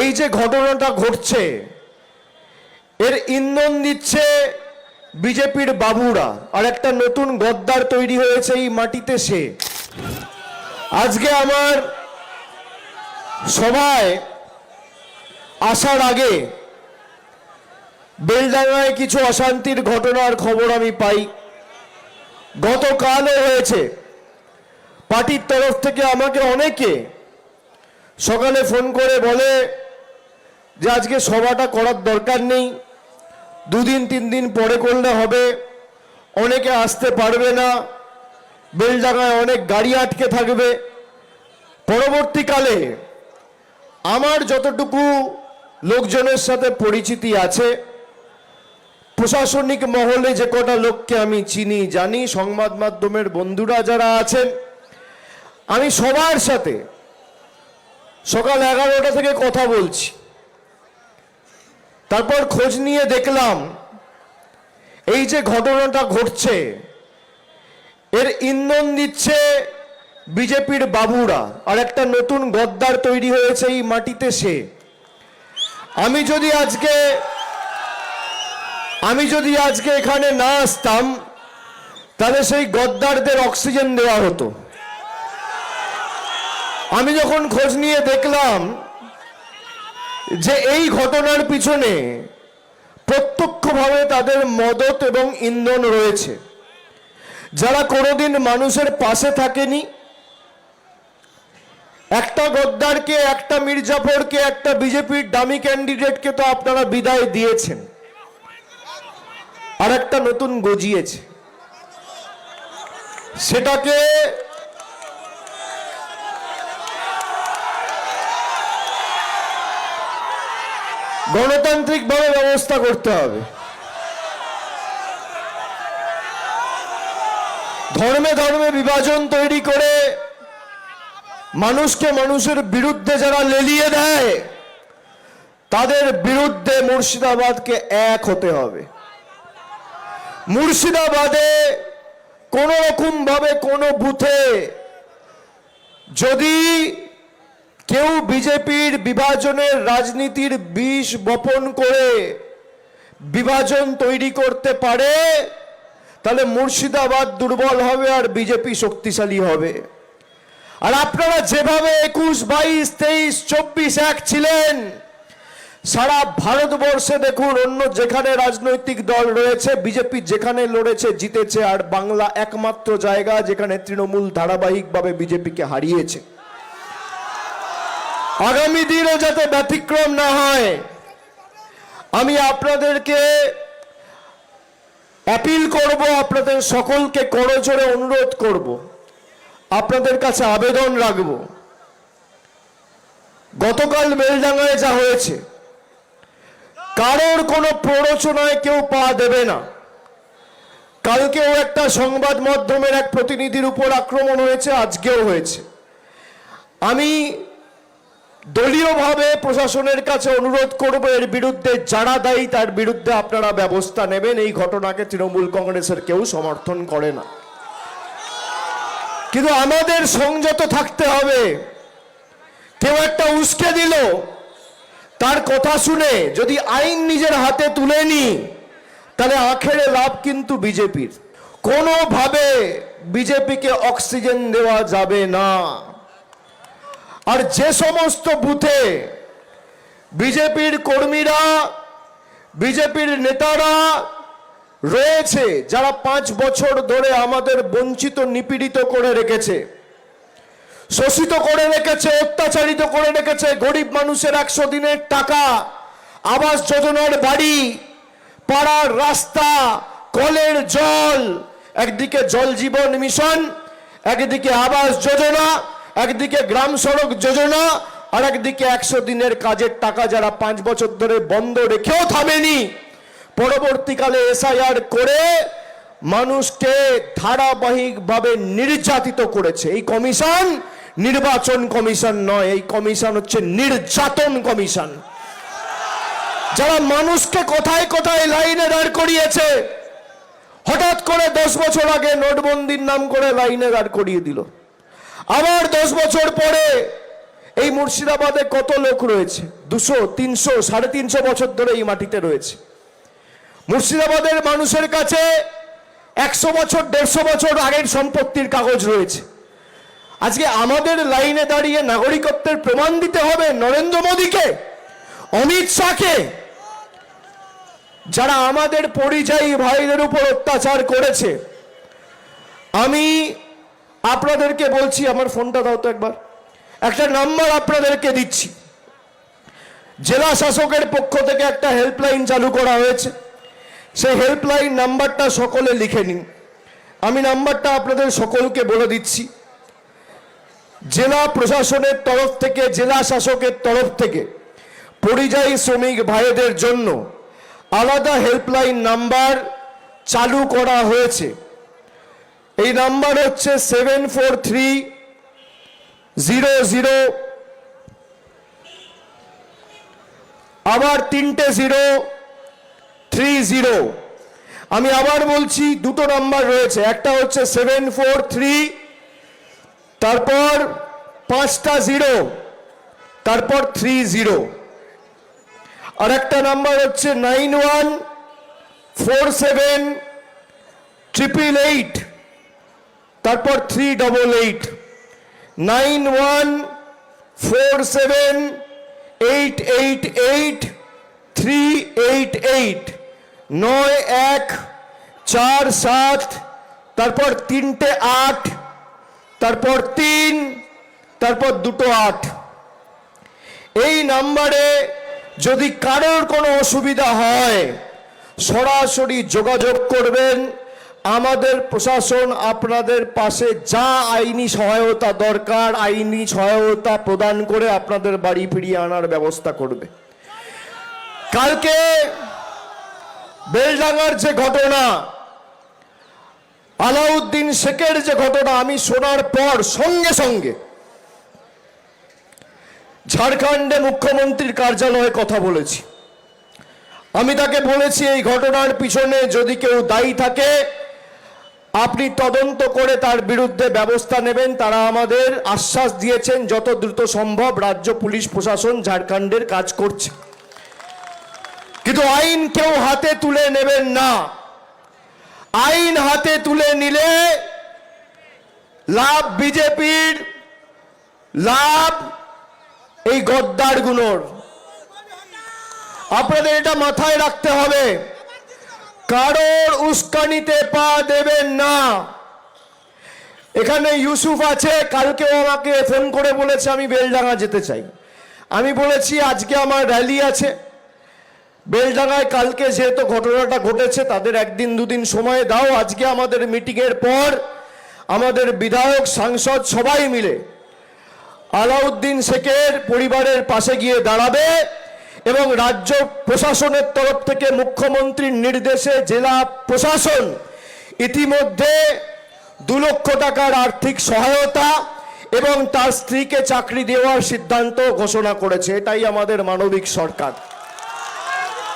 এই যে ঘটনাটা ঘটছে এর ইন্ধন দিচ্ছে বিজেপির বাবুরা, আর একটা নতুন গদ্দার তৈরি হয়েছে এই মাটিতে। সে আজকে আমার সভায় আসার আগে বেলডাঙ্গায় কিছু অশান্তির ঘটনার খবর আমি পাই। গতকালও হয়েছে। পার্টির তরফ থেকে আমাকে অনেকে সকালে ফোন করে বলে যে আজকে সভাটা করার দরকার নেই, 2 দিন 3 দিন পরে করলে হবে, অনেকে আসতে পারবে না, বেলডাঙ্গায় অনেক গাড়ি আটকে থাকবে। পরবর্তীকালে আমার যতটুকু লোকজনের সাথে পরিচিতি আছে, প্রশাসনিক মহলে যে কটা লোককে আমি চিনি জানি, সংবাদ মাধ্যমের বন্ধুরা যারা আছেন, আমি সবার সাথে সকাল 11টা থেকে কথা বলছি। তারপর খোঁজ নিয়ে দেখলাম এই যে ঘটনাটা ঘটছে এর ইন্ধন দিচ্ছে বিজেপির বাবুরা, আর একটা নতুন গদ্দার তৈরি হয়েছে এই মাটিতে। সে আমি যদি আজকে এখানে না আসতাম তাহলে সেই গদ্দারদের অক্সিজেন দেওয়া হতো। আমি যখন খোঁজ নিয়ে দেখলাম যে এই ঘটনার পিছনে প্রত্যক্ষভাবে তাদের মদত এবং ইন্ধন রয়েছে, যারা কোনোদিন মানুষের পাশে থাকেনি। একটা গদ্দারকে, একটা মির্জাফরকে, একটা বিজেপির ডামি ক্যান্ডিডেটকে তো আপনারা বিদায় দিয়েছেন, আর একটা নতুন গজিয়েছে। সেটাকে গণতান্ত্রিকভাবে ব্যবস্থা করতে হবে। ধর্মে ধর্মে বিভাজন তৈরি করে মানুষকে মানুষের বিরুদ্ধে যারা লেলিয়ে দেয়, তাদের বিরুদ্ধে মুর্শিদাবাদকে এক হতে হবে। মুর্শিদাবাদে কোন রকম ভাবে কোনো বুথে যদি কেউ বিজেপির বিভাজনের রাজনীতির বিষ বপন করে বিভাজন তৈরি করতে পারে, তাহলে মুর্শিদাবাদ দুর্বল হবে আর বিজেপি শক্তিশালী হবে। আর আপনারা যেভাবে 21, 22, 23, 24 এক ছিলেন, সারা ভারতবর্ষে দেখুন অন্য যেখানে রাজনৈতিক দল রয়েছে, বিজেপি যেখানে লড়েছে জিতেছে, আর বাংলা একমাত্র জায়গা যেখানে তৃণমূল ধারাবাহিকভাবে বিজেপিকে হারিয়েছে। আগামী দিনও যাতে ব্যতিক্রম না হয়, আমি আপনাদেরকে অ্যাপিল করব, আপনাদের সকলকে করজোড়ে অনুরোধ করব, আপনাদের কাছে আবেদন রাখব। গতকাল বেলডাঙ্গায় যা হয়েছে, কারোর কোনো প্ররোচনায় কেউ পা দেবে না। কালকেও একটা সংবাদ মাধ্যমের এক প্রতিনিধির উপর আক্রমণ হয়েছে, আজকেও হয়েছে। আমি দলীয়ভাবে প্রশাসনের কাছে অনুরোধ করব, এর বিরুদ্ধে যারা দায়ী তার বিরুদ্ধে আপনারা ব্যবস্থা নেবেন। এই ঘটনাকে তৃণমূল কংগ্রেসের কেউ সমর্থন করে না, কিন্তু আমাদের সংযত থাকতে হবে। কেউ একটা উস্কে দিল, তার কথা শুনে যদি আইন নিজের হাতে তুলে নি, তাহলে আখেরে লাভ কিন্তু বিজেপির। কোনোভাবে বিজেপিকে অক্সিজেন দেওয়া যাবে না। আর যে সমস্ত বুথে বিজেপির কর্মীরা, বিজেপির নেতারা রয়েছে, যারা 5 বছর ধরে আমাদের বঞ্চিত নিপীড়িত করে রেখেছে, শোষিত করে রেখেছে, অত্যাচারিত করে রেখেছে, গরিব মানুষের 100 দিনের টাকা, আবাস যোজনার বাড়ি, পাড়ার রাস্তা, কলের জল, একদিকে জল জীবন মিশন, একদিকে আবাস যোজনা, একদিকে গ্রাম সড়ক যোজনা, আর একদিকে 100 দিনের কাজের টাকা যারা 5 বছর ধরে বন্ধ রেখেও থামেনি, পরবর্তীকালে এসআইআর করে মানুষকে ধারাবাহিকভাবে নির্যাতিত করেছে। এই কমিশন নির্বাচন কমিশন নয়, এই কমিশন হচ্ছে নির্যাতন কমিশন। যারা মানুষকে কোথায় কোথায় লাইনে দাঁড় করিয়েছে, হঠাৎ করে 10 বছর আগে নোটবন্দির নাম করে লাইনে দাঁড় করিয়ে দিল, আবার 10 বছর পরে এই মুর্শিদাবাদে কত লোক রয়েছে? 200, 300, 350 বছর ধরে এই মাটিতে রয়েছে। মুর্শিদাবাদের মানুষের কাছে 100 বছর 150 বছর আগের সম্পত্তির কাগজ রয়েছে। আজকে আমাদের লাইনে দাঁড়িয়ে নাগরিকত্বের প্রমাণ দিতে হবে নরেন্দ্র মোদীকে, অমিত শাহকে, যারা আমাদের পরিযায়ী ভাইদের উপর অত্যাচার করেছে। আমি আপনাদেরকে বলছি, আমার ফোনটা দাও তো একবার, একটা নাম্বার আপনাদেরকে দিচ্ছি। জেলা শাসকের পক্ষ থেকে একটা হেল্পলাইন চালু করা হয়েছে, সেই হেল্পলাইন নাম্বারটা সকলে লিখে নিন। আমি নাম্বারটা আপনাদের সকলকে বলে দিচ্ছি। জেলা প্রশাসনের তরফ থেকে, জেলা শাসকের তরফ থেকে পরিযায়ী শ্রমিক ভাইদের জন্য আলাদা হেল্পলাইন নাম্বার চালু করা হয়েছে। এই নাম্বার হচ্ছে 74300, আবার 3টে 030। আমি আবার বলছি, দুটো নাম্বার রয়েছে, একটা হচ্ছে 743, তারপর 5টা 0, তারপর 30। আর একটা নাম্বার হচ্ছে 91478888, তারপর 388। 9147888388, 9147, তারপর 3টে 8, তারপর 3, তারপর 2টো 8। এই নাম্বারে যদি কারোর কোনো অসুবিধা হয় সরাসরি যোগাযোগ করবেন। আমাদের প্রশাসন আপনাদের পাশে যা আইনি সহায়তা দরকার আইনি সহায়তা প্রদান করে আপনাদের বাড়ি ফিরিয়ে আনার ব্যবস্থা করবে। কালকে বেলডাঙ্গার যে ঘটনা, আলাউদ্দিন শেখের যে ঘটনা, আমি শোনার পর সঙ্গে সঙ্গে ঝাড়খণ্ডে মুখ্যমন্ত্রীর কার্যালয়ে কথা বলেছি। আমি তাকে বলেছি, এই ঘটনার পিছনে যদি কেউ দায়ী থাকে আপনি তদন্ত করে তার বিরুদ্ধে ব্যবস্থা নেবেন। তারা আমাদের আশ্বাস দিয়েছেন যত দ্রুত সম্ভব রাজ্য পুলিশ প্রশাসন ঝাড়খণ্ডের কাজ করছে। কিন্তু আইন কেউ হাতে তুলে নেবেন না। আইন হাতে তুলে নিলে লাভ বিজেপির, লাভ এই গদ্দারগুলোর। আপনাদের এটা মাথায় রাখতে হবে, কারোর উস্কানিতে পা দেবেন না। এখানে ইউসুফ আছে, কালকেও আমাকে ফোন করে বলেছে আমি বেলডাঙ্গা যেতে চাই। আমি বলেছি আজকে আমার র্যালি আছে বেলডাঙ্গায়, কালকে যেহেতু ঘটনাটা ঘটেছে তাদের 1দিন 2দিন সময় দাও। আজকে আমাদের মিটিংয়ের পর আমাদের বিধায়ক, সাংসদ সবাই মিলে আলাউদ্দিন শেখের পরিবারের পাশে গিয়ে দাঁড়াবে এবং রাজ্য প্রশাসনের তরফ থেকে মুখ্যমন্ত্রীর নির্দেশে জেলা প্রশাসন ইতিমধ্যে 2 লক্ষ টাকার আর্থিক সহায়তা এবং তার স্ত্রীকে চাকরি দেওয়ার সিদ্ধান্ত ঘোষণা করেছে। এটাই আমাদের মানবিক সরকার।